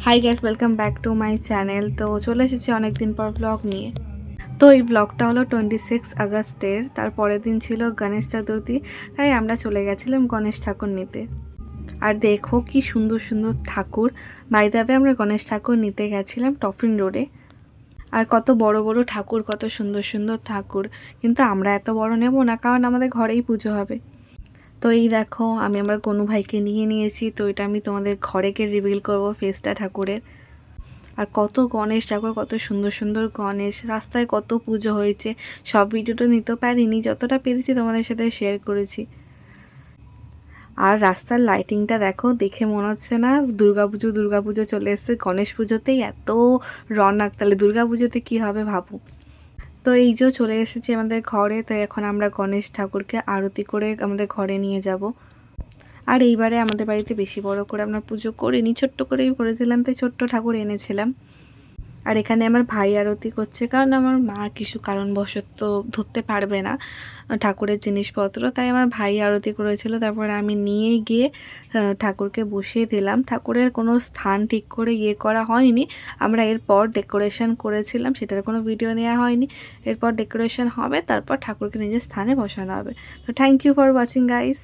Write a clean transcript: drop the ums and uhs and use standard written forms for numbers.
Hi guys, welcome back to my channel. তো চলে এসেছি অনেক দিন পর ব্লগ নিয়ে। তো এই ব্লগটা হলো 26 আগস্টের। তার পরের দিন ছিল গণেশ চতুর্থী, তাই আমরা চলে গেছিলাম গণেশ ঠাকুর নিতে। আর দেখো কি সুন্দর সুন্দর ঠাকুর। বাই দ্য ওয়ে, আমরা গণেশ ঠাকুর নিতে গেছিলাম টফিন রোডে। আর কত বড় বড় ঠাকুর, কত সুন্দর সুন্দর ঠাকুর। কিন্তু আমরা এত বড় নেব না, কারণ আমাদের ঘরেই পুজো হবে। তো এই দেখো, আমি আমার কনু ভাইকে নিয়ে নিয়েছি। তো এটা আমি তোমাদের ঘরে গিয়ে রিভিল করবো ফেসটা ঠাকুরের। আর কত গণেশ ঠাকুর, কত সুন্দর সুন্দর গণেশ। রাস্তায় কত পুজো হয়েছে, সব ভিডিওটা নিতে পারিনি, যতটা পেরেছি তোমাদের সাথে শেয়ার করেছি। আর রাস্তার লাইটিংটা দেখো, দেখে মনে হচ্ছে না দুর্গাপুজো চলে এসেছে। গণেশ পুজোতেই এত রওনাক, তাহলে দুর্গাপুজোতে কী হবে ভাবো। তো এই যে চলে এসেছি আমাদের ঘরে। তো এখন আমরা গণেশ ঠাকুরকে আরতি করে আমাদের ঘরে নিয়ে যাব। আর এইবারে আমাদের বাড়িতে বেশি বড় করে আমরা পুজো করিনি, ছোট্ট করেই করেছিলাম, তাই ছোট্ট ঠাকুর এনেছিলাম। আর এখানে আমার ভাই আরতি করছে, কারণ আমার মা কিছু কারণবশত ধরতে পারবে না ঠাকুরের জিনিসপত্র, তাই আমার ভাই আরতি করেছিল। তারপরে আমি নিয়ে গিয়ে ঠাকুরকে বসিয়ে দিলাম। ঠাকুরের কোনো স্থান ঠিক করে করা হয়নি। আমরা এরপর ডেকোরেশন করেছিলাম, সেটার কোনো ভিডিও নেওয়া হয়নি। এরপর ডেকোরেশন হবে, তারপর ঠাকুরকে নিজের স্থানে বসানো হবে। তো thank you for watching guys.